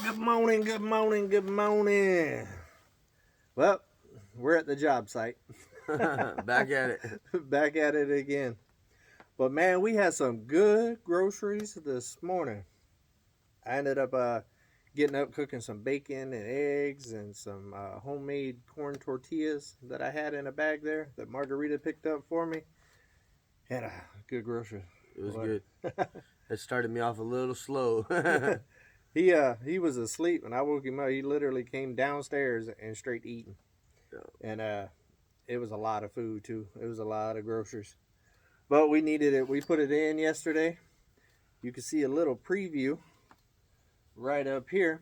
Good morning, good morning, good morning. Well, we're at the job site. Back at it. Back at it again. But man, we had some good groceries this morning. I ended up getting up cooking some bacon and eggs and some homemade corn tortillas that I had in a bag there that Margarita picked up for me. Had a good grocery. It was good. It started me off a little slow. He was asleep and I woke him up. He literally came downstairs and straight eating. And it was a lot of food too. It was a lot of groceries. But we needed it. We put it in yesterday. You can see a little preview right up here.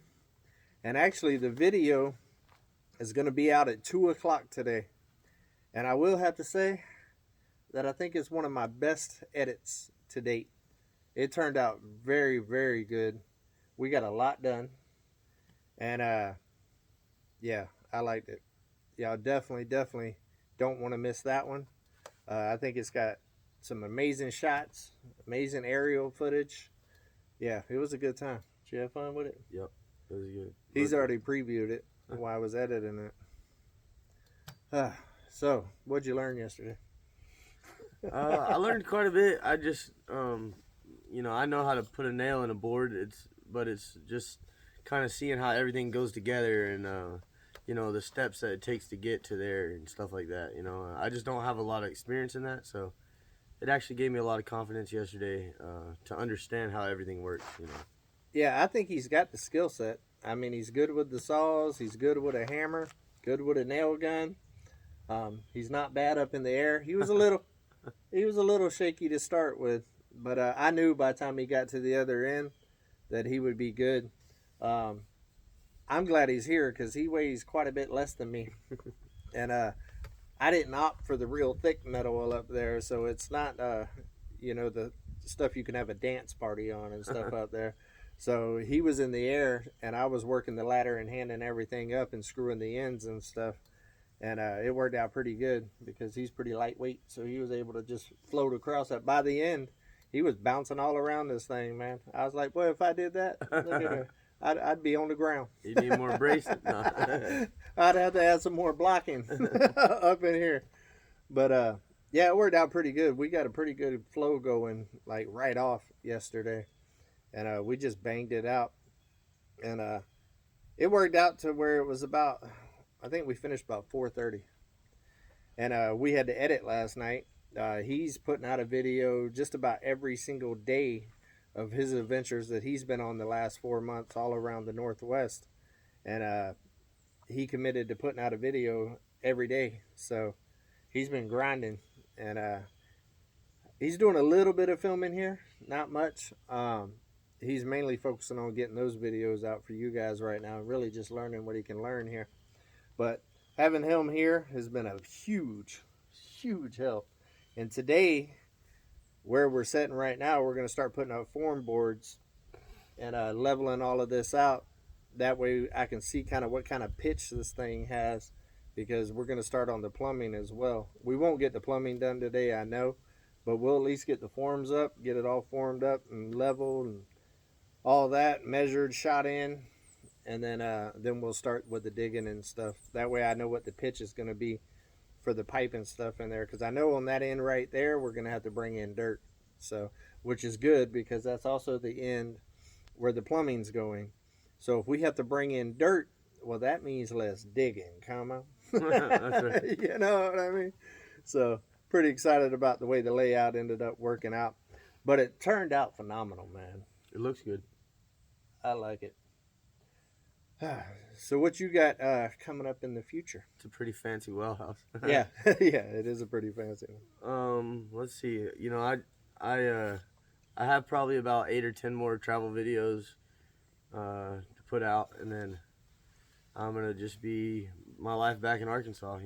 And actually the video is going to be out at 2 o'clock today. And I will have to say that I think it's one of my best edits to date. It turned out very, very good. We got a lot done. And yeah, I liked it. Y'all definitely don't want to miss that one. I think it's got some amazing shots, amazing aerial footage. Yeah, it was a good time. Did you have fun with it? Yep, it was good. He's already previewed it while I was editing it. So, what'd you learn yesterday? I learned quite a bit. I just, I know how to put a nail in a board. But it's just kind of seeing how everything goes together and, the steps that it takes to get to there and stuff like that. I just don't have a lot of experience in that, so it actually gave me a lot of confidence yesterday to understand how everything works. Yeah, I think he's got the skill set. I mean, he's good with the saws. He's good with a hammer. Good with a nail gun. He's not bad up in the air. He was a little shaky to start with, but I knew by the time he got to the other end that he would be good. I'm glad he's here because he weighs quite a bit less than me, and I didn't opt for the real thick metal up there, so it's not the stuff you can have a dance party on and stuff out there. So he was in the air, and I was working the ladder and handing everything up and screwing the ends and stuff. And it worked out pretty good because he's pretty lightweight, so he was able to just float across that. By the end, he was bouncing all around this thing, man. I was like, boy, if I did that, look at her. I'd be on the ground. You need more bracing. No. I'd have to add some more blocking up in here. But yeah, it worked out pretty good. We got a pretty good flow going, like right off yesterday, and we just banged it out, and it worked out to where it was about. I think we finished about 4:30, and we had to edit last night. He's putting out a video just about every single day of his adventures that he's been on the last 4 months all around the Northwest. And he committed to putting out a video every day. So he's been grinding. And he's doing a little bit of filming here, not much. He's mainly focusing on getting those videos out for you guys right now, really just learning what he can learn here. But having him here has been a huge, huge help. And today, where we're sitting right now, we're going to start putting up form boards and leveling all of this out. That way I can see kind of what kind of pitch this thing has, because we're going to start on the plumbing as well. We won't get the plumbing done today, I know, but we'll at least get the forms up, get it all formed up and leveled and all that, measured, shot in, and then we'll start with the digging and stuff. That way I know what the pitch is going to be for the pipe and stuff in there, because I know on that end right there we're going to have to bring in dirt, so which is good because that's also the end where the plumbing's going. So if we have to bring in dirt, well, that means less digging, come on. That's right. You know what I mean? So pretty excited about the way the layout ended up working out, but it turned out phenomenal, man. It looks good. I like it. So what you got coming up in the future? It's a pretty fancy well house. Yeah, yeah, it is a pretty fancy one. Let's see. I have probably about 8 or 10 more travel videos to put out, and then I'm gonna just be my life back in Arkansas.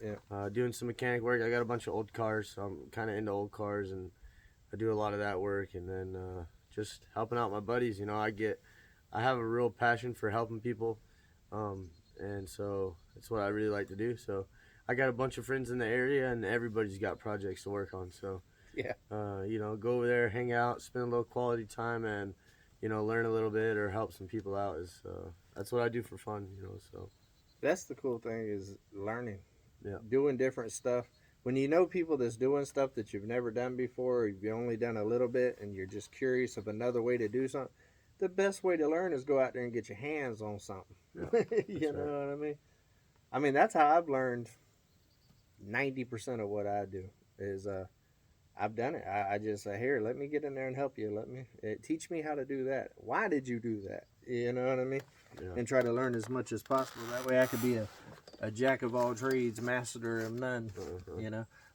Yeah. Doing some mechanic work. I got a bunch of old cars, so I'm kind of into old cars, and I do a lot of that work, and then just helping out my buddies. I have a real passion for helping people, and so that's what I really like to do. So I got a bunch of friends in the area, and everybody's got projects to work on. So Yeah. go over there, hang out, spend a little quality time, and learn a little bit or help some people out is that's what I do for fun, so. That's the cool thing is learning. Yeah. Doing different stuff. When you know people that's doing stuff that you've never done before, or you've only done a little bit, and you're just curious of another way to do something, the best way to learn is go out there and get your hands on something. Yeah, You know right. what I mean? I mean, that's how I've learned 90% of what I do is I've done it. I just say, here, let me get in there and help you. Teach me how to do that. Why did you do that? You know what I mean? Yeah. And try to learn as much as possible. That way I could be a jack of all trades, master of none,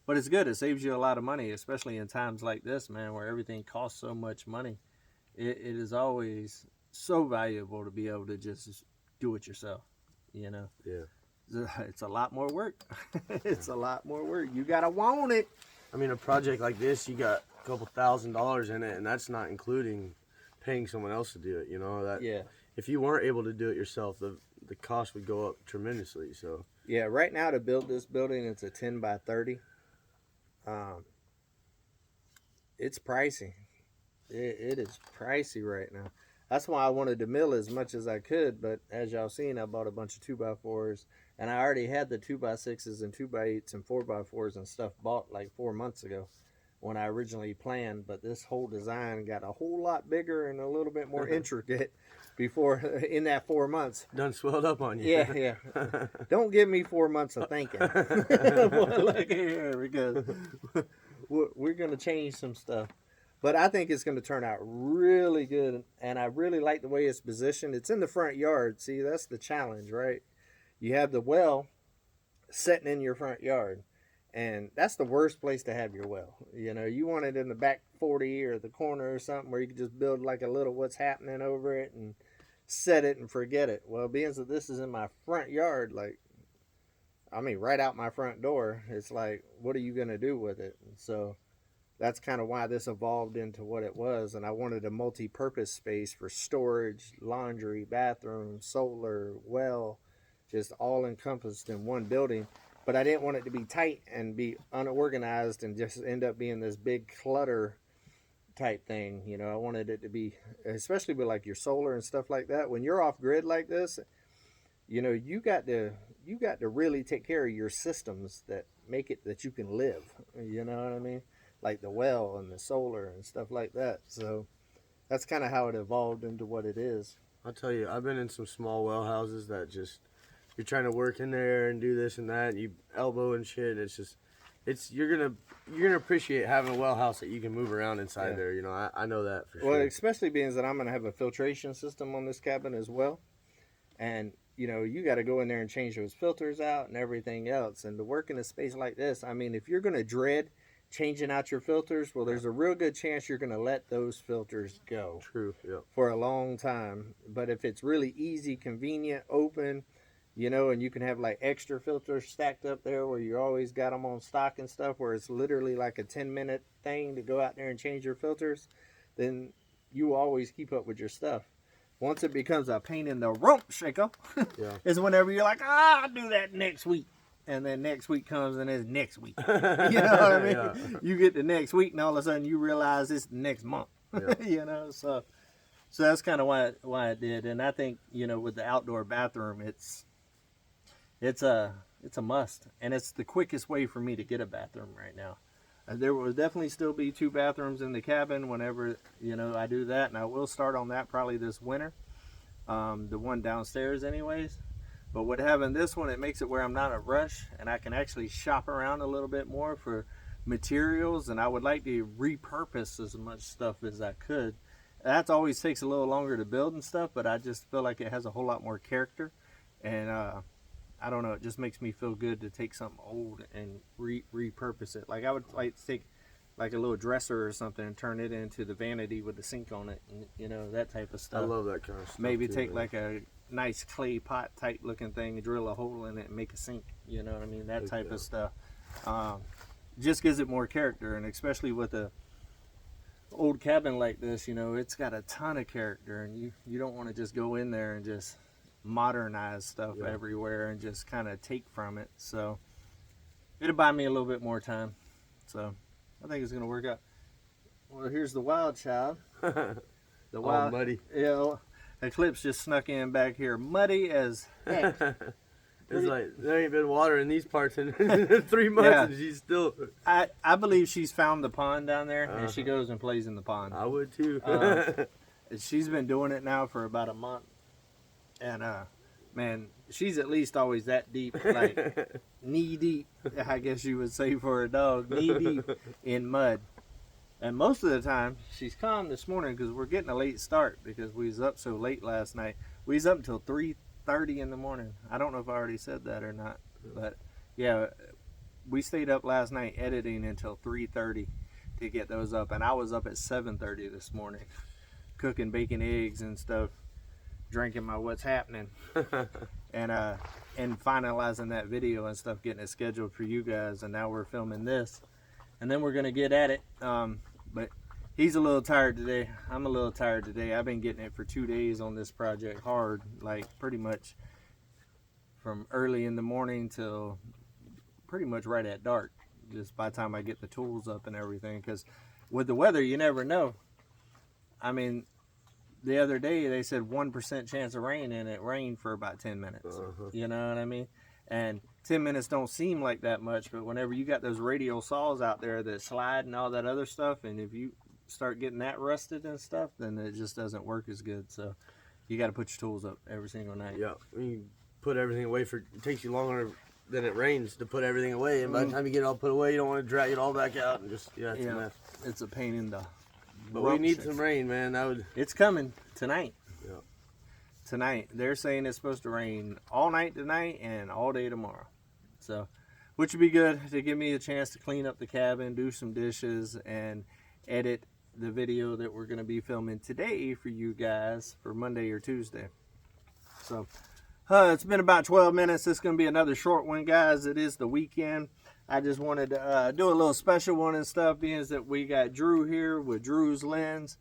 But it's good. It saves you a lot of money, especially in times like this, man, where everything costs so much money. It is always so valuable to be able to just do it yourself, Yeah. It's a lot more work. It's a lot more work. You got to want it. I mean, a project like this, you got a couple $1,000s in it, and that's not including paying someone else to do it, Yeah. If you weren't able to do it yourself, the cost would go up tremendously, so. Yeah, right now to build this building, it's a 10 by 30. It's pricey. It is pricey right now. That's why I wanted to mill as much as I could, but as y'all seen, I bought a bunch of 2x4s, and I already had the 2x6s and 2x8s and 4x4s and stuff bought like 4 months ago when I originally planned, but this whole design got a whole lot bigger and a little bit more intricate before in that 4 months. Done swelled up on you. Yeah. Don't give me 4 months of thinking. Boy, look here, because we're going to change some stuff. But I think it's going to turn out really good, and I really like the way it's positioned. It's in the front yard. See, that's the challenge, right? You have the well sitting in your front yard, and that's the worst place to have your well. You want it in the back 40 or the corner or something where you can just build like a little what's happening over it and set it and forget it. Well, being that this is in my front yard, right out my front door, it's like, what are you going to do with it? And so that's kind of why this evolved into what it was. And I wanted a multi-purpose space for storage, laundry, bathroom, solar, well, just all encompassed in one building. But I didn't want it to be tight and be unorganized and just end up being this big clutter type thing. I wanted it to be, especially with like your solar and stuff like that. When you're off grid like this, you got to really take care of your systems that make it that you can live. You know what I mean? Like the well and the solar and stuff like that. So that's kind of how it evolved into what it is. I'll tell you, I've been in some small well houses that just, you're trying to work in there and do this and that, and you elbow and shit, and you're gonna appreciate having a well house that you can move around inside there. I know that for sure. Well, especially being that I'm gonna have a filtration system on this cabin as well, and you got to go in there and change those filters out and everything else. And to work in a space like this, I mean, if you're gonna dread changing out your filters, well, there's a real good chance you're gonna let those filters go. True. Yeah. For a long time. But if it's really easy, convenient, open, and you can have like extra filters stacked up there where you always got them on stock and stuff, where it's literally like a 10-minute thing to go out there and change your filters, then you always keep up with your stuff. Once it becomes a pain in the rump shaker, is whenever you're like, I'll do that next week. And then next week comes and it's next week. You know what I mean? Yeah. You get the next week and all of a sudden you realize it's the next month. Yeah. So that's kind of why it did. And I think, with the outdoor bathroom, it's a must, and it's the quickest way for me to get a bathroom right now. There will definitely still be 2 bathrooms in the cabin whenever I do that, and I will start on that probably this winter. The one downstairs, anyways. But with having this one, it makes it where I'm not in a rush, and I can actually shop around a little bit more for materials, and I would like to repurpose as much stuff as I could. That always takes a little longer to build and stuff, but I just feel like it has a whole lot more character, and I don't know, it just makes me feel good to take something old and repurpose it. Like I would like to take like a little dresser or something and turn it into the vanity with the sink on it, and that type of stuff. I love that kind of stuff. Maybe too, take man. like a nice clay pot type looking thing, drill a hole in it and make a sink, you know what I mean, that type of stuff. Just gives it more character, and especially with a old cabin like this, it's got a ton of character, and you don't want to just go in there and just modernize stuff everywhere and just kind of take from it. So it'll buy me a little bit more time, so I think it's gonna work out. Well, here's the wild child. The all muddy. Yeah, Eclipse just snuck in back here, muddy as heck. It's like there ain't been water in these parts in 3 months, Yeah. and she's still. I believe she's found the pond down there, and she goes and plays in the pond. I would too. She's been doing it now for about a month, and man, she's at least always that deep, like knee deep, I guess you would say for a dog, knee deep in mud. And most of the time, she's calm this morning because we're getting a late start because we was up so late last night. We was up until 3:30 in the morning. I don't know if I already said that or not, but yeah, we stayed up last night editing until 3:30 to get those up, and I was up at 7:30 this morning, cooking bacon, eggs, and stuff, drinking my what's happening, and finalizing that video and stuff, getting it scheduled for you guys. And now we're filming this, and then we're gonna get at it. But he's a little tired today. I'm a little tired today. I've been getting it for 2 days on this project hard, like pretty much from early in the morning till pretty much right at dark, just by the time I get the tools up and everything. Because with the weather, you never know. I mean, the other day they said 1% chance of rain, and it rained for about 10 minutes. You know what I mean? And 10 minutes don't seem like that much, but whenever you got those radial saws out there that slide and all that other stuff, and if you start getting that rusted and stuff, then it just doesn't work as good. So you got to put your tools up every single night. Yeah, you put everything away it takes you longer than it rains to put everything away, and by the time you get it all put away, you don't want to drag it all back out and just it's a mess. It's a pain in the. But we need some rain, man. It's coming tonight. Yeah. Tonight they're saying it's supposed to rain all night tonight and all day tomorrow. So, which would be good to give me a chance to clean up the cabin, do some dishes, and edit the video that we're going to be filming today for you guys for Monday or Tuesday. So, it's been about 12 minutes. This is going to be another short one, guys. It is the weekend. I just wanted to do a little special one and stuff, being that we got Drew here with Drew's Lens.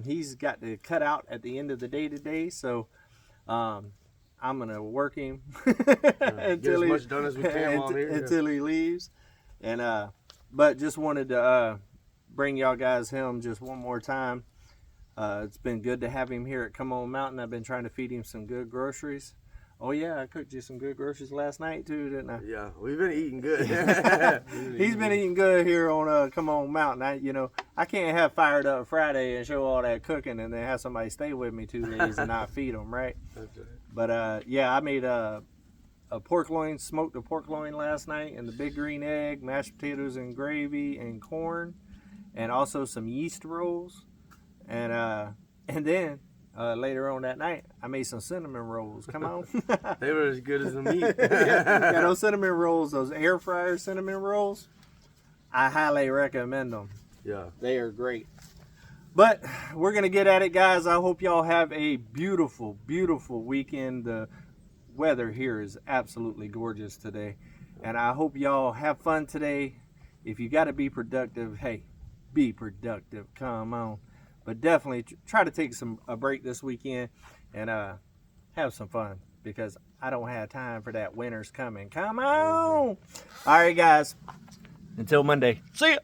He's got to cut out at the end of the day today, so I'm gonna work him until get as much done as we can while here, until he leaves. And but just wanted to bring y'all guys him just one more time. It's been good to have him here at Come On Mountain. I've been trying to feed him some good groceries. Oh yeah, I cooked you some good groceries last night too, didn't I? Yeah, we've been eating good. He's been eating good here on Come On Mountain. I can't have Fired Up Friday and show all that cooking and then have somebody stay with me 2 days and not feed them, right? That's right. But yeah, I made a pork loin, smoked a pork loin last night, and the big green egg, mashed potatoes and gravy and corn, and also some yeast rolls, and then. Later on that night, I made some cinnamon rolls. Come on. They were as good as the meat. Yeah, those cinnamon rolls, those air fryer cinnamon rolls, I highly recommend them. Yeah. They are great. But we're going to get at it, guys. I hope y'all have a beautiful, beautiful weekend. The weather here is absolutely gorgeous today. And I hope y'all have fun today. If you got to be productive, hey, be productive. Come on. But definitely try to take a break this weekend and have some fun, because I don't have time for that. Winter's coming. Come on. All right, guys. Until Monday. See ya.